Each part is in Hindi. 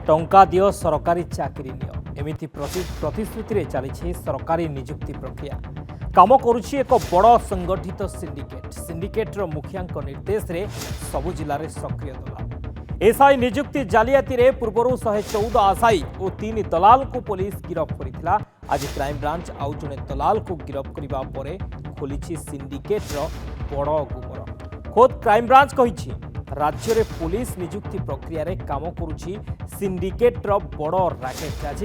टंका दियो सरकारी चाकरी नियो एमिति प्रतिश्रुति चली सरकारी नियुक्ति प्रक्रिया काम करुछि एक बड़ संगठित सिंडिकेटर मुखिया निर्देश रे सबु जिले में सक्रिय दलाल एसआई नियुक्ति जालियाती रे पूर्व 114 आशायी और 3 दलाल को पुलिस गिरफ्त करथिला। आज क्राइमब्रांच आउ जने दलाल को गिरफ्त करबा परे खोलिछि सिंडिकेटर बड़ गुमर। खोद क्राइमब्रांच कहिछि राज्य रे पुलिस नियुक्ति प्रक्रिया रे काम करुछि सिंडिकेटर बड़ राकेट। आज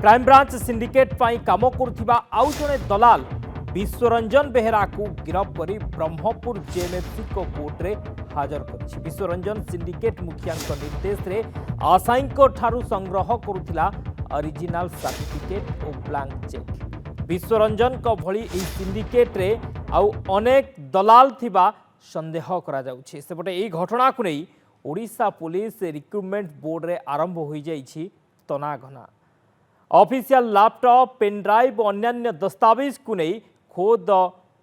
क्राइमब्रांच सिंडिकेट पाई काम करुथिबा आउ जने दलाल विश्वरंजन बेहरा को गिरफ्त कर ब्रह्मपुर जेएमएफसी को कोर्ट रे हाजर कर। विश्वरंजन सिंडिकेट मुखिया निर्देश रे आशायी ठारू संग्रह करुथिला ओरिजिनल सर्टिफिकेट और ब्लैंक चेक। विश्वरंजन को भली एही सिंडिकेट रे आउ अनेक दलाल थिबा संदेह करा जाउछि। सेपटे एही घटना को नहीं ओडिशा पुलिस रिक्रुटमेंट बोर्ड रे आरंभ हो जाइछि तनाघना। ऑफिशियल लैपटॉप पेनड्राइव और अन्य दस्तावेज को नहीं खोद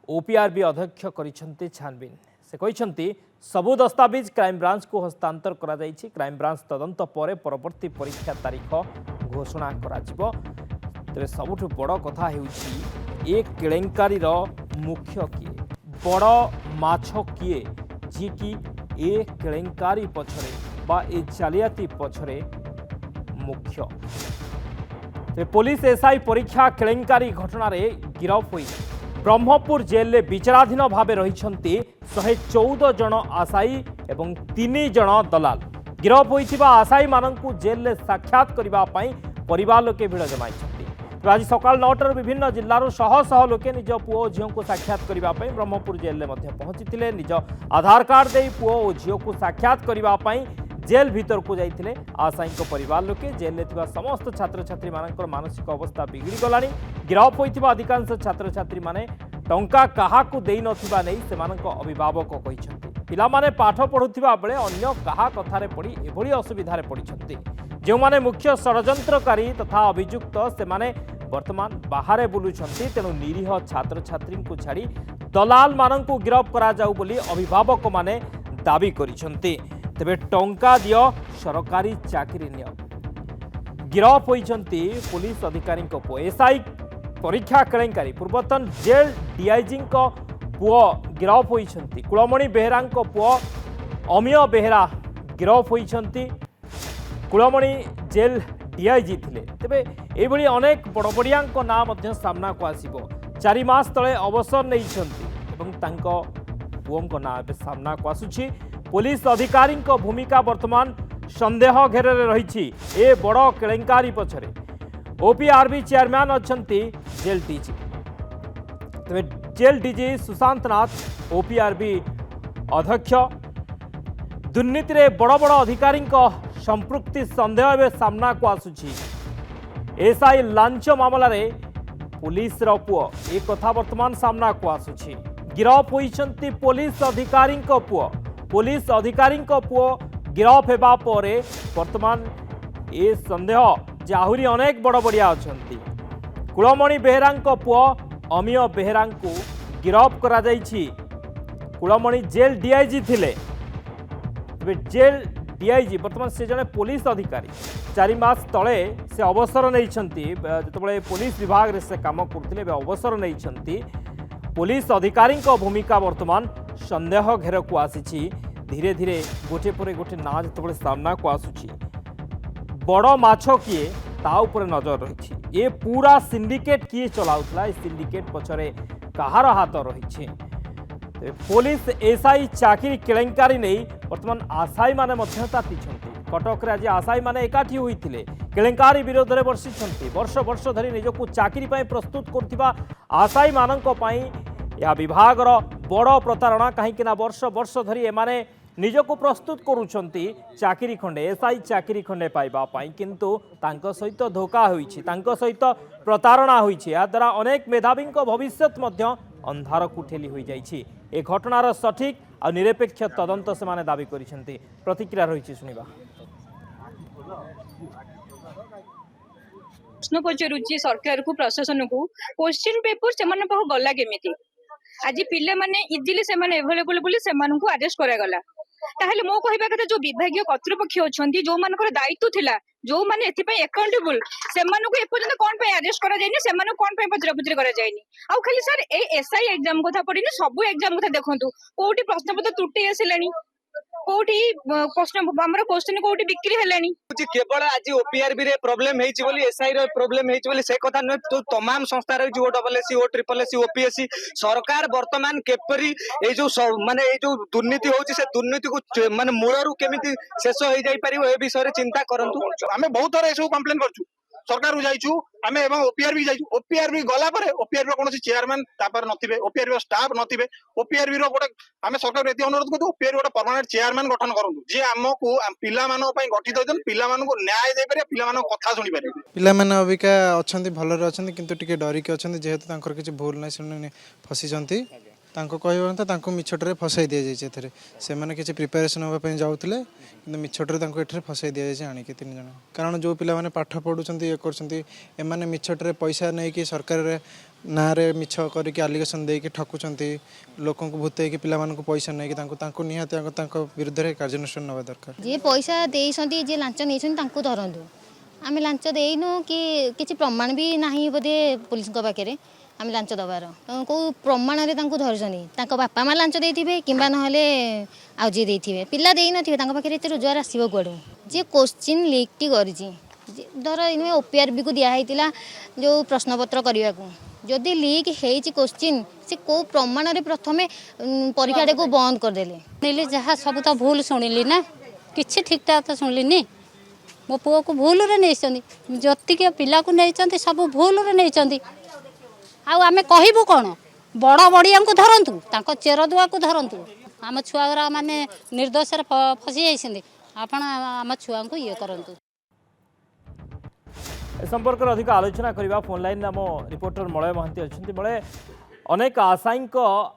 ओपीआरबी अध्यक्ष करिसंते छानबीन। से कहिसंती सबु दस्तावेज क्राइमब्रांच को हस्तांतर करा जाइछि। क्राइमब्रांच तदंत पर परवर्ती परीक्षा तारीख घोषणा करा जिवो। तबे सबुठु बड़ कथा हेउछि एक केलेंकारी रो मुख्य किए बड़ माछ किए जी कि ए केलेंकारी पछरे बा ए जालियाती पछरे मुख्य। तबे पुलिस एसआई परीक्षा केलेंकारी घटना रे गिरफ होई ब्रह्मपुर जेल में विचाराधीन भाव रही 114 जन आशायी एवं 3 जन दलाल। गिरफ होइथिबा आशायी माननकु जेल में साक्षात करने परिवार लोके भिड़ जमाई। आज सकाल 9टार विभिन्न जिल्लार शह शह लोके निज पुओ झील को साक्षात करने ब्रह्मपुर जेल में पहुंची निज आधार कार्ड दे पुओ और झील को साक्षात करने जेल भीतर को जाइए आशायी परिवार लोके। जेल में समस्त छात्र छात्री मानकर मानसिक अवस्था बिगड़ी गलानी। गिरफ होइथिबा अधिकांश छात्र छात्री माने टंका काहाकू देई नथिबा नै सेमानक अभिभावक कहिसंती। पिला माने पाठ पढुथिबा बेले अन्य काहा कथारे पड़ी एभली असुविधारे पड़िसंती। जो माने मुख्य षड्यंत्रकारी तथा अभियुक्त से माने वर्तमान बाहरे बुलुछंती। तेणु निरीह छात्र छात्री को छाड़ी दलाल माननकू गिरफ करा जाऊ बोली अभिभावक माने दाबी करिसंती। तेबे टंका दियो सरकारी चाकरी नियो गिरफ होइछंती पुलिस अधिकारी को एसआई परीक्षा केलेंकारी पूर्वतन जेल डीआईजी पुओ गिरफ होइछंती। कुलमणि बेहरा पुओ अमिय बेहरा गिरफ होइछंती। कुलमणि जेल डीआईजी थिले। तेबे एभली अनेक बड़बड़िया ना मध्य सामना को आसीबो। 4 मास तले अवसर नैछंती एवं तांको पुओंको ना बे सामना को आसुछि। पुलिस अधिकारी भूमिका वर्तमान संदेह घेर रही ए बड़ केलेंकारी पछरे। ओपीआरबी चेयरमैन अच्छंती जेल डीजी। तेरे जेल डीजी सुशांत नाथ ओपीआरबी अध्यक्ष। दुर्नीति रे बड़ बड़ अधिकारी संपृक्ति संदेह एवं सामना को आसुछि। एसआई लांच मामला रे पुलिस रो पुओ एक कथा वर्तमान सामना को आसुछि। गिरफ होइछंती पुलिस अधिकारी पुओ। पुलिस अधिकारी पुओ गिरफ हेबा परे वर्तमान ए संदेह जे आहुरी अनेक बड़ बड़िया अछंती। कुलमणि बेहरा पुओ अमिय बेहरा को गिरफ करा जाइछि। कुलमणि जेल डीआईजी थिले। तबे जेल डीआईजी वर्तमान से जने पुलिस अधिकारी 4 मास तले से अवसर नैछंती। जेतबळे पुलिस विभाग रे से काम करथिले अवसर नैछंती। पुलिस अधिकारी भूमिका वर्तमान संदेह घेर को आसी। धीरे धीरे गोटे पर गोटे ना जो सामना को आसुची बड़ माछ किए ता ऊपर नजर रही। ये पूरा सिंडिकेट किए चलाउतला सिंडिकेट पछरे कहार हाथ रही। पुलिस एसआई चाकरी केलेंकारी नहीं वर्तमान आशायी माने मध्य तातिछंती। कटक रे आज आशायी माने एकाठी होइथिले केलेंकारी विरोध में बर्षिछंती। वर्ष वर्ष धरी निजको चाकरी पई प्रस्तुत करथिबा आशायी माननक पई या विभागर बड़ प्रतारणा। कहीं वर्ष वर्ष धरी एमाने निजको प्रस्तुत करुछंती चाकरी खंडे एसआई चाकरी खंडे पाइबा पाई किंतु तांको सहित धोखा होईछि तांको सहित प्रतारणा होईछि। या द्वारा अनेक मेधावी भविष्यत मध्य अंधार को ठेली होई जाइछि। ए घटनार सठिक आ निरपेक्ष तदंत से माने दाबी करिसेंती। प्रतिक्रिया रहिछि सुनिबा। प्रश्न पचारुची सरकार को प्रशासन को क्वेश्चन पेपर से गला केमिति आज पिला माने इजिली से अवेलेबल बोली से अरेस्ट करा गला। ताहेले मो कहबा कथा जो विभागीय कर्तृपक्ष अछंती जो मानकर दायित्व थिला जो माने एथि अकाउंटेबल सेमानकु एपर्यंत कोन पे अरेस्ट करा जायनि सेमानकु कोन पे पचरापुचरी करा जायनि आ खाली सर ए एसआई एग्जाम कथा पडिनि सब एग्जाम कथा देखंतु कोठी प्रश्न पत्र त्रुटि आसिलानी कोठी प्रश्न हमर क्वेश्चन कोठी बिक्री हेलानी केवल आज ओपीआरबी रे प्रॉब्लम हेछि बोली एसआई रे प्रॉब्लम हेछि बोली से कथा न तो तमाम संस्था रे जो डबल एससी ओ ट्रिपल एससी ओपीएससी सरकार वर्तमान केपरी ए जो माने ए जो दुर्नीति होछि से दुर्नीति को माने मूलरू केमिति शेष होई जाई परिबो ए विषय रे चिंता करंतु आमे बहुत थोड़ा एसବୁ कंप्लेन करछु सरकार जाइछु आमे एवं ओपीआरबी जाइछु ओपीआरबी गला परे ओपीआरबी रो कोनोसी चेयरमैन तापर नथिबे ओपीआरबी रो स्टाफ नथिबे ओपीआरबी रो गोटे आमे सरकार एति अनुरोध करतु ओपीआरबी गोटे परमानेंट चेयरमैन गठन करंतु जे हमकु पिला मानो पई गठित होजन पिला मानो को न्याय दे पारे पिला मानो कथा सुनि पारे पिला माने अबिका अछंती भलरे अछंती किंतु टिके डरी के अछंती जेहेतु तांकर किछि भूल नै सुनि फसी जंती तांको कहबन त तांको मिछटरे फसाई दिया जाय छेथरे से माने किछि प्रिपरेशन होबा पई जाउतले किंतु मिछटरे तांको एठरे फसाई दिया जाय आनी के तीन जण कारण जो पिला माने पाठ पढुचंती ए करचंती ए माने मिछटरे पैसा नै कि सरकार रे ना रे मिछ करी के एलिगेशन दे के ठकुचंती लोकन को भूते के पिला मानको पैसा नै कि तांको निहाते तांको विरुद्ध रे कार्यानुष्ठान नबा दरकार जे पैसा देइसंती जे लांच नेइसंती तांको धरंदु आमे लांच देइनु कि किछि प्रमाण भी नाही बोधे पुलिस को बाकेरे आम लांच दबार कौ प्रमाण में धरछनी बापा माँ लांच देते कि आउ जी देते पिला दे नथिबे एत रोजगार आसो कड़ू जे क्वेश्चन लीक टी धर इन ओपीआरबी को दिखाई जो प्रश्नपत्र करने को जदि लीक होती क्वेश्चन से कौ प्रमाण में प्रथम परीक्षा को बंद करदे जहाँ सब तो भूल शुणिली ना कि ठीक ठाक तो शुणिली मो पुओ को भूल नहीं जतिक पिला को नहीं सब भूल नहीं आमे कहबू कौन बड़ बड़िया को धरतु चेरदुआ को धरतु आम छुआ माने निर्दोष फसी जाइछन्ति आपण आम छुआ को ये करंतु संपर्क अधिक आलोचना करबा फोन लाइन आम रिपोर्टर मलय महांती अच्छा मलय अनेक आशायी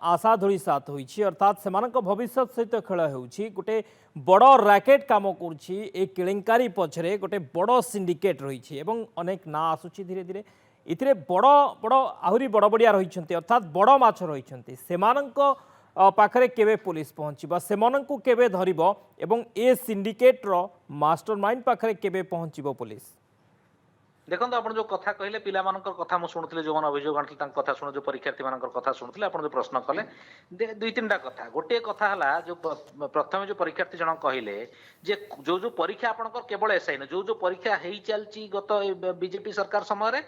आशा धूली साथ होइछि अर्थात सेमानक भविष्य सहित खेल होउछि गोटे बड़ रैकेट काम करुछि ए केलेंकारी पछरे गोटे बड़ सिंडिकेट रहिछि एवं अनेक ना आसुछि धीरे धीरे इथिरे बड़ बड़ आहुरी बड़ बड़िया रहिछन्ति अर्थात बड़ माछ रहिछन्ति सेमानक पाखरे केबे पुलिस पहुँचबा सेमानकु केबे धरिबो एवं ए सिंडिकेटर मास्टरमाइंड पाखरे केबे पहुँचबो पुलिस देखो आप जो कथा कहले पिला कथा मुझे शुणुली जो मैंने अभियोग आनी कथा शुणु जो परीक्षार्थी मान कथा शुणुले आप जो प्रश्न कले दुई तीन टा कथा गोटे कथा है जो प्रथम जो परीक्षार्थी जन कहले जे जो परीक्षा आपंकर केवल एसआई न जो परीक्षा हो चलती गत बीजेपी सरकार समय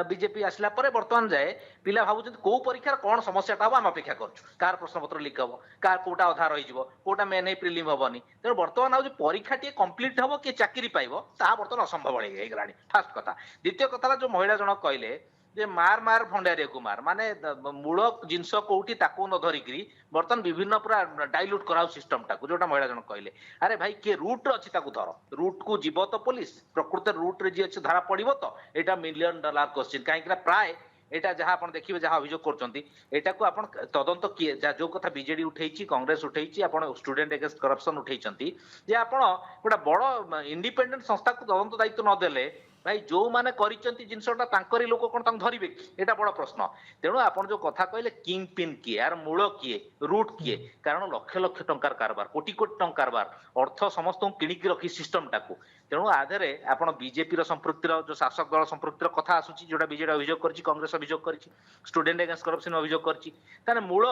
बीजेपी आसला बर्तमान जाए पिला भावुं कौ परीक्षार कौन समस्याटा हम आम अपेक्षा कर प्रश्नपत्र लिक हम कार कौटा अधा रही कौटा मेन प्रिलिम हेनी तेणु बर्तमान आज परीक्षा टी कम्प्लीट हम किए चाकरी पाइब ता बर्तमान असंभव होगा फास्ट कथा द्वितीय कथा जो महिला जन कहले जे मार मार भंडारी को मार माने मूल जिनस कौटी ताकू न धरिकी बर्तमान विभिन्न पूरा डाइल्यूट कराऊ सिस्टम टाकू जोटा महिला जन कहले अरे भाई किए रूट अच्छी धर रूट को जीव तो पुलिस प्रकृत रूट रे जी अच्छी धरा पड़ो तो यहाँ $1 मिलियन क्वेश्चन कहीं प्राय एटा जहाँ आप देखिए जहाँ अभियोग करटा को आप तदंत किए जो कथा बीजेडी उठे कांग्रेस उठे स्टूडेंट एगेंस्ट करप्शन उठे आप गोटे बड़ इंडिपेंडेंट संस्था को तदंत दायित्व नदेले भाई जो मैंने जिनसटा लोक कौन धरवे यहाँ बड़ प्रश्न तेणु आप जो कथा कहले किंग पिन किए यार मूल किए रूट किए कारण लक्ष लक्ष टंकार कारबार कोटी कोटी टंकार अर्थ समस्त किणिकी रखी सिस्टम टाकू तेणु आधे आप बीजेपी संपृक्तिर जो शासक दल संपृक्तिर कथा आसूची जोटा बीजेडी अभियोग कर कांग्रेस अभियोग कर स्टूडेंट एगेंस्ट करप्शन अभियोग कर मूल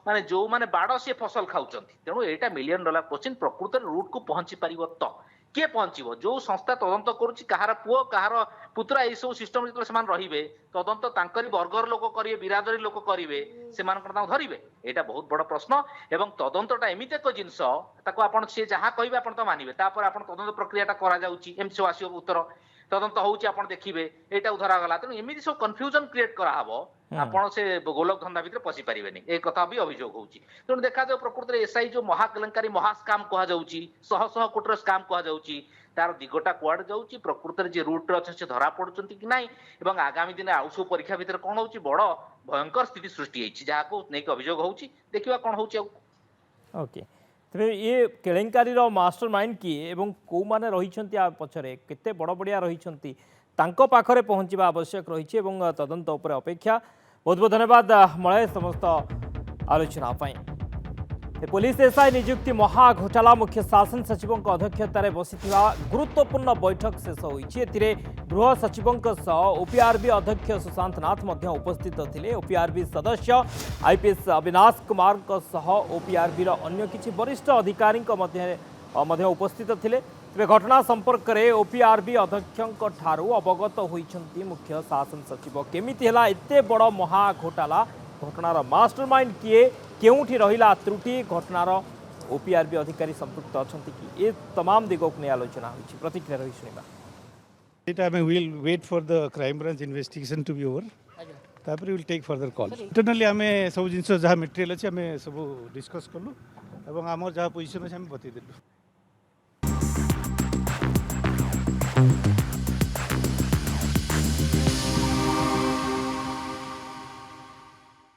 माने जो माने बाड़ सी फसल खाऊं तेणु यहाँ $1 मिलियन क्वेश्चन प्रकृत रूट को पहुंची पार तो किए पहुंचो जो संस्था तदंत करुच्ची कहार पुओ कहार पुत्रा यही सब सिस्टम जो रे तदंत तांकरी वर्गर लोक करेंगे बिरादरी लोक करेंगे से धरवे यहाँ बहुत बड़ प्रश्न एवं तदंतटा एमती एक जिनस आप सी जहाँ कहे आप तो मानवे आप तदंत प्रक्रिया एमती सब आस उत्तर तदंत होउची आपण देखिबे एटा उधरा गला तेणु एमिति सब कन्फ्यूजन क्रिएट करा हबो आपण से गोलक धंदा भितर पसी पारिबेनी ए कथा भी अभियोग होउची तेणु देखा जाय प्रकृति रे एसआई जो महाकलंकारी महास्काम कहा जाउची शह शह कोटर स्काम कहा जाउची तार दिगटा कुआड जाउची प्रकृति रे जे रूट रे अछि से धरा पडुचंती कि नाही एवं आगामी दिन आउ सब परीक्षा भितर कोन होउची बड़ भयंकर स्थिति सृष्टि हेछि जाहाको नेक अभियोग होउची देखिबा कोन होउची ओके तेरे ये केलेंकारी मास्टर माइंड किए एवं कौ माने रहिछंती आ पछरे केते बड़ बड़िया रहिछंती तांको पाखरे पहुँचवा आवश्यक रही तदंत उपर अपेक्षा बहुत बहुत धन्यवाद मलय समस्त आलोचना पाई। पुलिस एसआई नियुक्ति महा घोटाला मुख्य शासन सचिव अध्यक्षतार बसिथिबा गुरुत्वपूर्ण बैठक शेष होईछि। एथिरे गृह सचिव ओपीआरबी अध्यक्ष सुशांत नाथ मध्य उपस्थित थिले। ओपीआरबी सदस्य आईपीएस अविनाश कुमार ओपीआरबी अन्य किछि वरिष्ठ अधिकारी मध्य उपस्थित थिले। तेज घटना संपर्क में ओपीआरबी अध्यक्ष ठारू अवगत होइछन्ति मुख्य शासन सचिव। केमिति हला एते बड़ महा घोटाला, घटनार मास्टरमाइंड किए, केउठी रहिला त्रुटि, घटनार ओपीआरबी अधिकारी संपृक्त अछन्ति कि ए तमाम दिगक ने आलोचना होइछि। प्रतिक्रिया रही सुनिबा। We will wait for the crime branch investigation to be over. तापर will take further call. Internally आमे सब जिंस जहाँ मटेरियल अच्छे आमे सब डिस्कस कलु एवं आमर जहाँ पोजिशन अच्छे आमे बतई देलु।